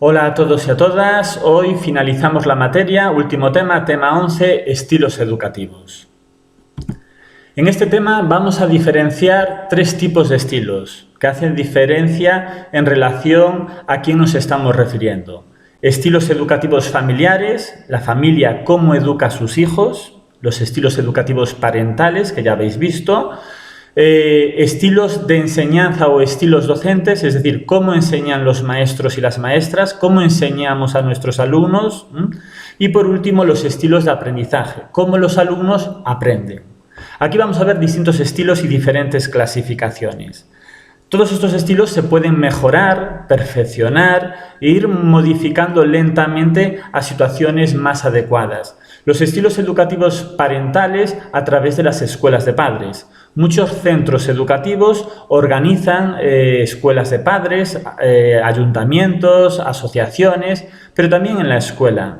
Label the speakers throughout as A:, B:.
A: Hola a todos y a todas. Hoy finalizamos la materia, último tema, tema 11, estilos educativos. En este tema vamos a diferenciar tres tipos de estilos que hacen diferencia en relación a quién nos estamos refiriendo. Estilos educativos familiares, la familia cómo educa a sus hijos, los estilos educativos parentales que ya habéis visto, estilos de enseñanza o estilos docentes, es decir, cómo enseñan los maestros y las maestras, cómo enseñamos a nuestros alumnos, y por último los estilos de aprendizaje, cómo los alumnos aprenden. Aquí vamos a ver distintos estilos y diferentes clasificaciones. Todos estos estilos se pueden mejorar, perfeccionar e ir modificando lentamente a situaciones más adecuadas. Los estilos educativos parentales a través de las escuelas de padres. Muchos centros educativos organizan escuelas de padres, ayuntamientos, asociaciones, pero también en la escuela.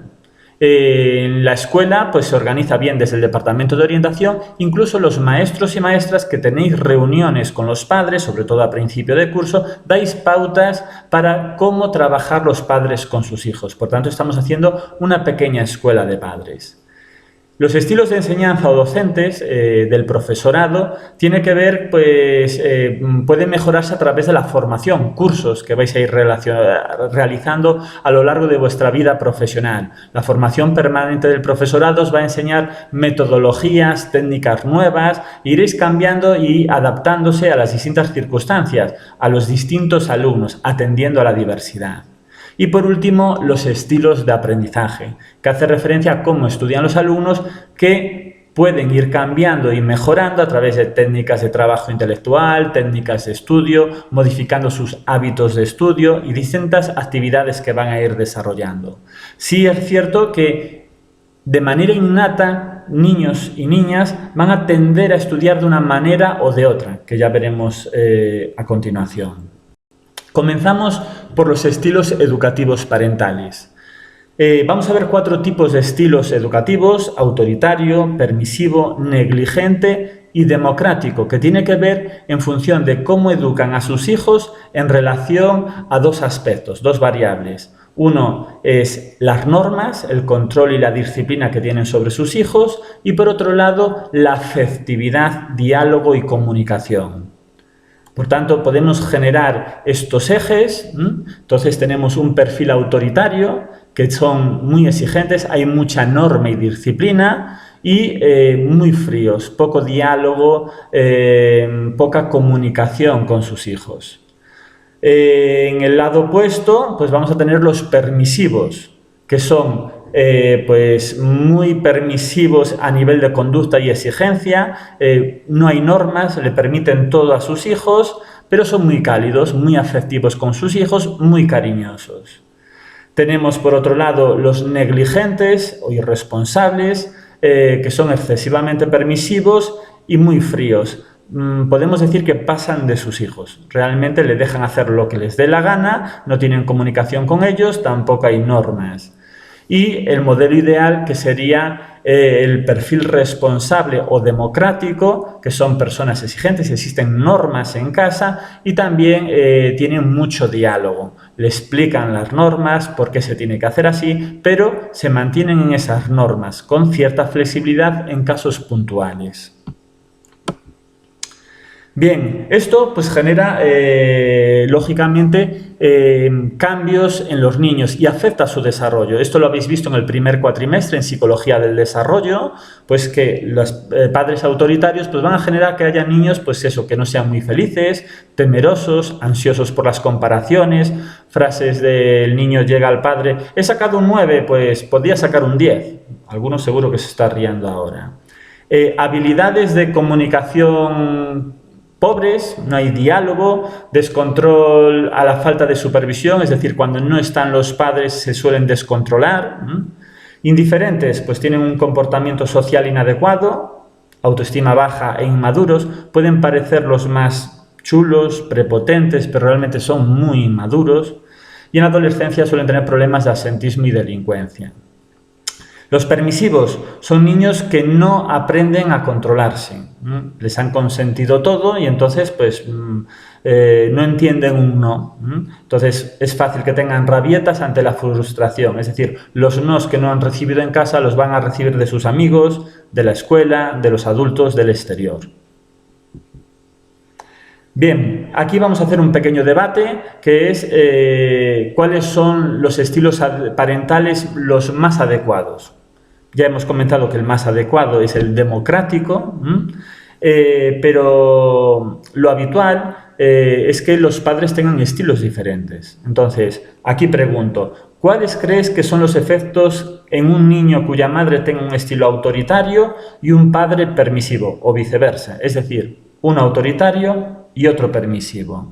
A: En la escuela pues, se organiza bien desde el departamento de orientación, incluso los maestros y maestras que tenéis reuniones con los padres, sobre todo a principio de curso, dais pautas para cómo trabajar los padres con sus hijos. Por tanto, estamos haciendo una pequeña escuela de padres. Los estilos de enseñanza o docentes del profesorado tiene que ver, pueden mejorarse a través de la formación, cursos que vais a ir realizando a lo largo de vuestra vida profesional. La formación permanente del profesorado os va a enseñar metodologías, técnicas nuevas, iréis cambiando y adaptándose a las distintas circunstancias, a los distintos alumnos, atendiendo a la diversidad. Y por último, los estilos de aprendizaje, que hace referencia a cómo estudian los alumnos, que pueden ir cambiando y mejorando a través de técnicas de trabajo intelectual, técnicas de estudio, modificando sus hábitos de estudio y distintas actividades que van a ir desarrollando. Sí es cierto que de manera innata, niños y niñas van a tender a estudiar de una manera o de otra, que ya veremos a continuación. Comenzamos por los estilos educativos parentales. Vamos a ver 4 tipos de estilos educativos: autoritario, permisivo, negligente y democrático, que tiene que ver en función de cómo educan a sus hijos en relación a 2 aspectos, 2 variables. Uno es las normas, el control y la disciplina que tienen sobre sus hijos, y por otro lado la afectividad, diálogo y comunicación. Por tanto, podemos generar estos ejes. Entonces tenemos un perfil autoritario, que son muy exigentes, hay mucha norma y disciplina, y muy fríos, poco diálogo, poca comunicación con sus hijos. En el lado opuesto, pues vamos a tener los permisivos, que son muy permisivos a nivel de conducta y exigencia, no hay normas, le permiten todo a sus hijos, pero son muy cálidos, muy afectivos con sus hijos, muy cariñosos. Tenemos por otro lado los negligentes o irresponsables, que son excesivamente permisivos y muy fríos. Podemos decir que pasan de sus hijos, realmente le dejan hacer lo que les dé la gana, no tienen comunicación con ellos, tampoco hay normas. Y el modelo ideal, que sería el perfil responsable o democrático, que son personas exigentes, existen normas en casa y también tienen mucho diálogo. Le explican las normas, por qué se tiene que hacer así, pero se mantienen en esas normas con cierta flexibilidad en casos puntuales. Bien, esto pues genera lógicamente cambios en los niños y afecta a su desarrollo. Esto lo habéis visto en el primer cuatrimestre en Psicología del Desarrollo, pues que los padres autoritarios pues van a generar que haya niños pues eso, que no sean muy felices, temerosos, ansiosos por las comparaciones, frases del niño llega al padre, he sacado un 9, pues podría sacar un 10. Algunos seguro que se está riendo ahora. Habilidades de comunicación pobres, no hay diálogo, descontrol a la falta de supervisión, es decir, cuando no están los padres se suelen descontrolar. Indiferentes, pues tienen un comportamiento social inadecuado, autoestima baja e inmaduros, pueden parecer los más chulos, prepotentes, pero realmente son muy inmaduros. Y en adolescencia suelen tener problemas de absentismo y delincuencia. Los permisivos son niños que no aprenden a controlarse. Les han consentido todo y entonces pues no entienden un no. Entonces es fácil que tengan rabietas ante la frustración. Es decir, los nos que no han recibido en casa los van a recibir de sus amigos, de la escuela, de los adultos, del exterior. Bien, aquí vamos a hacer un pequeño debate que es cuáles son los estilos parentales los más adecuados. Ya hemos comentado que el más adecuado es el democrático, pero lo habitual es que los padres tengan estilos diferentes. Entonces, aquí pregunto, ¿cuáles crees que son los efectos en un niño cuya madre tenga un estilo autoritario y un padre permisivo, o viceversa? Es decir, un autoritario y otro permisivo.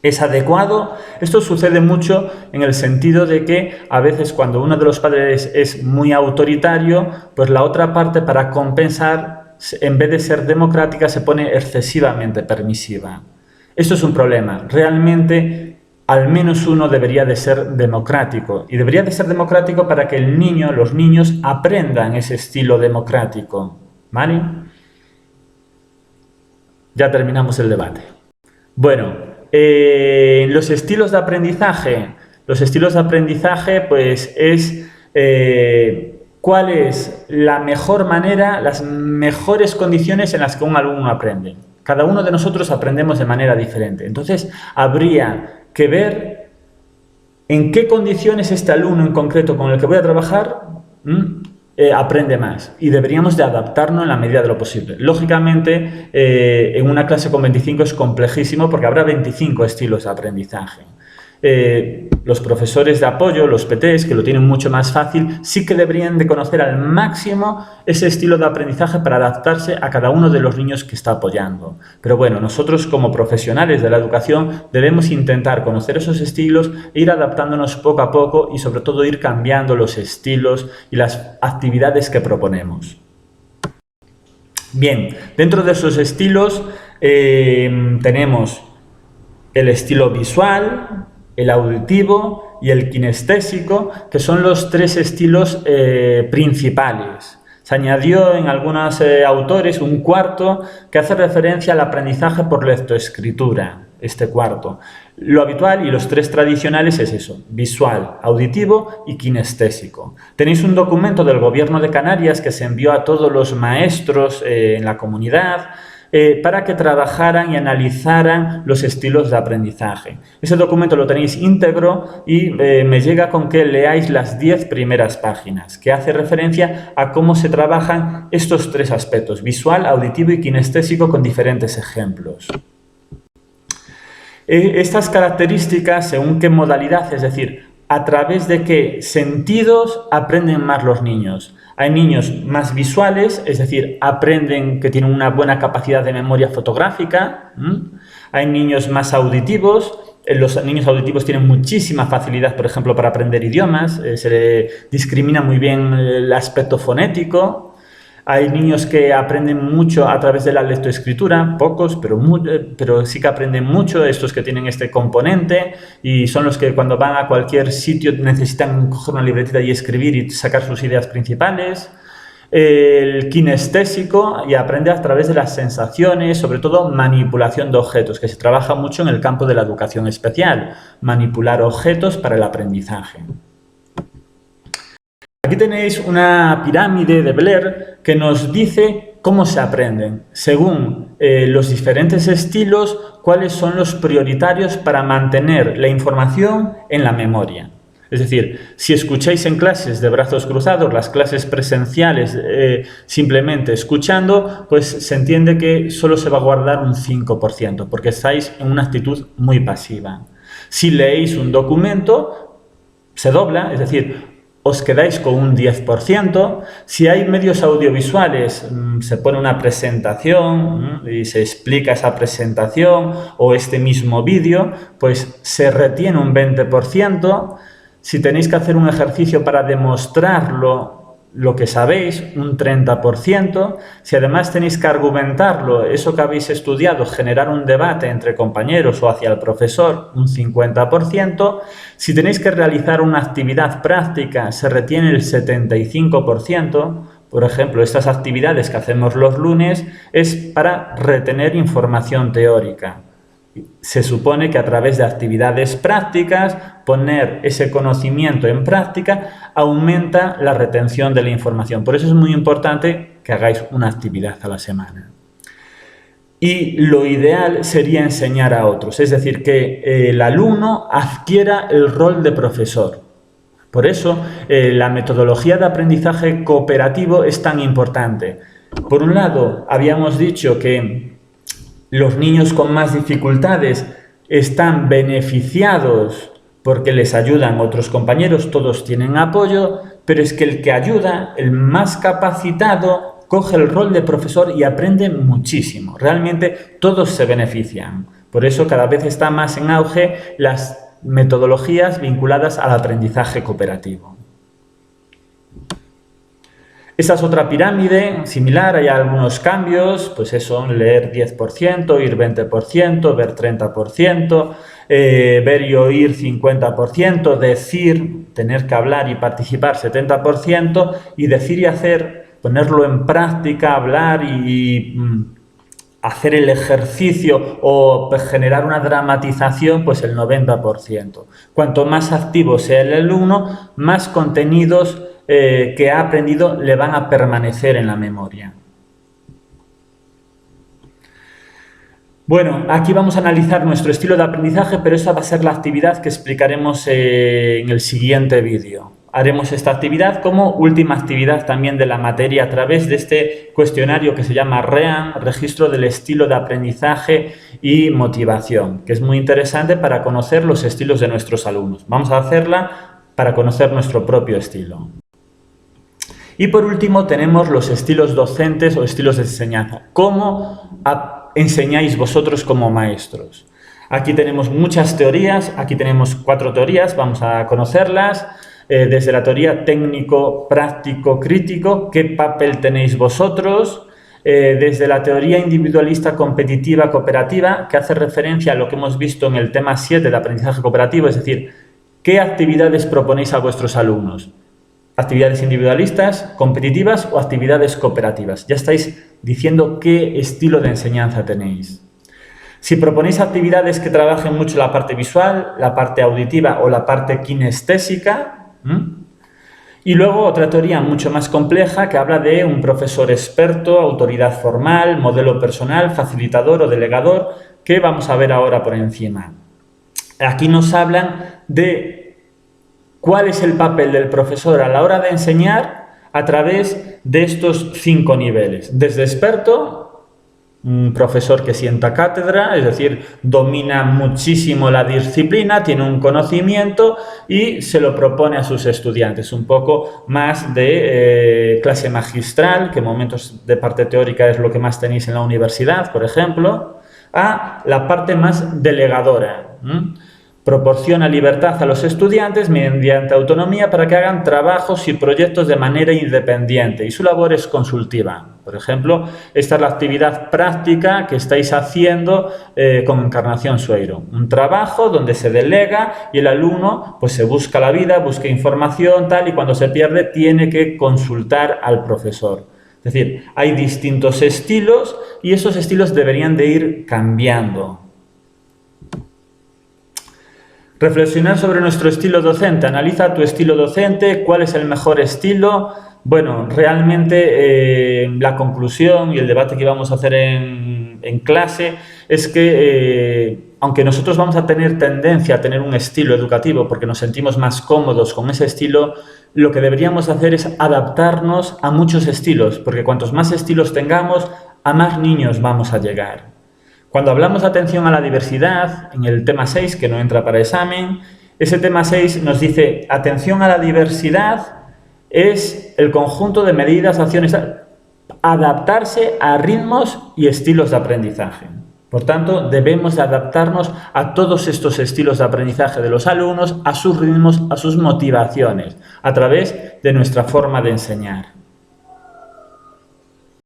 A: ¿Es adecuado? Esto sucede mucho en el sentido de que a veces cuando uno de los padres es muy autoritario, pues la otra parte, para compensar, en vez de ser democrática, se pone excesivamente permisiva. Esto es un problema. Realmente, al menos uno debería de ser democrático. Y debería de ser democrático para que el niño, los niños, aprendan ese estilo democrático. ¿Vale? Ya terminamos el debate. Bueno, los estilos de aprendizaje. Los estilos de aprendizaje, pues, es cuál es la mejor manera, las mejores condiciones en las que un alumno aprende. Cada uno de nosotros aprendemos de manera diferente. Entonces, habría que ver en qué condiciones este alumno en concreto con el que voy a trabajar aprende más, y deberíamos de adaptarnos en la medida de lo posible. Lógicamente, en una clase con 25 es complejísimo porque habrá 25 estilos de aprendizaje. Los profesores de apoyo, los PTs, que lo tienen mucho más fácil, sí que deberían de conocer al máximo ese estilo de aprendizaje para adaptarse a cada uno de los niños que está apoyando. Pero bueno, nosotros como profesionales de la educación debemos intentar conocer esos estilos e ir adaptándonos poco a poco y sobre todo ir cambiando los estilos y las actividades que proponemos. Bien, dentro de esos estilos tenemos el estilo visual, el auditivo y el kinestésico, que son los tres estilos principales. Se añadió en algunos autores un cuarto que hace referencia al aprendizaje por lectoescritura, este cuarto. Lo habitual y los tres tradicionales es eso: visual, auditivo y kinestésico. Tenéis un documento del Gobierno de Canarias que se envió a todos los maestros en la comunidad, para que trabajaran y analizaran los estilos de aprendizaje. Ese documento lo tenéis íntegro y me llega con que leáis las 10 primeras páginas, que hace referencia a cómo se trabajan estos tres aspectos: visual, auditivo y kinestésico, con diferentes ejemplos. Estas características, según qué modalidad, es decir, a través de qué sentidos aprenden más los niños. Hay niños más visuales, es decir, aprenden que tienen una buena capacidad de memoria fotográfica. Hay niños más auditivos. Los niños auditivos tienen muchísima facilidad, por ejemplo, para aprender idiomas. Se le discrimina muy bien el aspecto fonético. Hay niños que aprenden mucho a través de la lectoescritura, pocos, pero sí que aprenden mucho, estos que tienen este componente, y son los que cuando van a cualquier sitio necesitan coger una libretita y escribir y sacar sus ideas principales. El kinestésico, y aprende a través de las sensaciones, sobre todo manipulación de objetos, que se trabaja mucho en el campo de la educación especial, manipular objetos para el aprendizaje. Aquí tenéis una pirámide de Blair que nos dice cómo se aprenden, según los diferentes estilos, cuáles son los prioritarios para mantener la información en la memoria. Es decir, si escucháis en clases de brazos cruzados, las clases presenciales simplemente escuchando, pues se entiende que solo se va a guardar un 5%, porque estáis en una actitud muy pasiva. Si leéis un documento, se dobla, es decir, os quedáis con un 10%. Si hay medios audiovisuales, se pone una presentación y se explica esa presentación o este mismo vídeo, pues se retiene un 20%. Si tenéis que hacer un ejercicio para demostrarlo, lo que sabéis, un 30%. Si además tenéis que argumentarlo, eso que habéis estudiado, generar un debate entre compañeros o hacia el profesor, un 50%. Si tenéis que realizar una actividad práctica, se retiene el 75%, por ejemplo, estas actividades que hacemos los lunes es para retener información teórica. Se supone que a través de actividades prácticas, poner ese conocimiento en práctica aumenta la retención de la información. Por eso es muy importante que hagáis una actividad a la semana. Y lo ideal sería enseñar a otros, es decir, que el alumno adquiera el rol de profesor. Por eso, la metodología de aprendizaje cooperativo es tan importante. Por un lado, habíamos dicho que los niños con más dificultades están beneficiados porque les ayudan otros compañeros, todos tienen apoyo, pero es que el que ayuda, el más capacitado, coge el rol de profesor y aprende muchísimo. Realmente todos se benefician. Por eso cada vez está más en auge las metodologías vinculadas al aprendizaje cooperativo. Esa es otra pirámide similar, hay algunos cambios, pues eso, leer 10%, oír 20%, ver 30%, ver y oír 50%, decir, tener que hablar y participar 70%, y decir y hacer, ponerlo en práctica, hablar y hacer el ejercicio o generar una dramatización, pues el 90%. Cuanto más activo sea el alumno, más contenidos que ha aprendido le van a permanecer en la memoria. Bueno, aquí vamos a analizar nuestro estilo de aprendizaje, pero esa va a ser la actividad que explicaremos en el siguiente vídeo. Haremos esta actividad como última actividad también de la materia a través de este cuestionario que se llama REAM, Registro del Estilo de Aprendizaje y Motivación, que es muy interesante para conocer los estilos de nuestros alumnos. Vamos a hacerla para conocer nuestro propio estilo. Y por último tenemos los estilos docentes o estilos de enseñanza. ¿Cómo enseñáis vosotros como maestros? Aquí tenemos muchas teorías, aquí tenemos 4 teorías, vamos a conocerlas. Desde la teoría técnico, práctico, crítico, ¿qué papel tenéis vosotros? Desde la teoría individualista, competitiva, cooperativa, que hace referencia a lo que hemos visto en el tema 7 de aprendizaje cooperativo, es decir, ¿qué actividades proponéis a vuestros alumnos? ¿Actividades individualistas, competitivas o actividades cooperativas? Ya estáis diciendo qué estilo de enseñanza tenéis. Si proponéis actividades que trabajen mucho la parte visual, la parte auditiva o la parte kinestésica. Y luego otra teoría mucho más compleja que habla de un profesor experto, autoridad formal, modelo personal, facilitador o delegador, que vamos a ver ahora por encima. Aquí nos hablan de cuál es el papel del profesor a la hora de enseñar a través de estos 5 niveles. Desde experto, un profesor que sienta cátedra, es decir, domina muchísimo la disciplina, tiene un conocimiento y se lo propone a sus estudiantes. Un poco más de clase magistral, que en momentos de parte teórica es lo que más tenéis en la universidad, por ejemplo, a la parte más delegadora. Proporciona libertad a los estudiantes mediante autonomía para que hagan trabajos y proyectos de manera independiente y su labor es consultiva. Por ejemplo, esta es la actividad práctica que estáis haciendo con Encarnación Sueiro. Un trabajo donde se delega y el alumno pues se busca la vida, busca información, tal, y cuando se pierde tiene que consultar al profesor. Es decir, hay distintos estilos y esos estilos deberían de ir cambiando. Reflexionar sobre nuestro estilo docente. Analiza tu estilo docente, cuál es el mejor estilo. Bueno, realmente la conclusión y el debate que vamos a hacer en clase es que aunque nosotros vamos a tener tendencia a tener un estilo educativo porque nos sentimos más cómodos con ese estilo, lo que deberíamos hacer es adaptarnos a muchos estilos, porque cuantos más estilos tengamos, a más niños vamos a llegar. Cuando hablamos de atención a la diversidad, en el tema 6, que no entra para examen, ese tema 6 nos dice atención a la diversidad es el conjunto de medidas, acciones, adaptarse a ritmos y estilos de aprendizaje. Por tanto, debemos de adaptarnos a todos estos estilos de aprendizaje de los alumnos, a sus ritmos, a sus motivaciones, a través de nuestra forma de enseñar.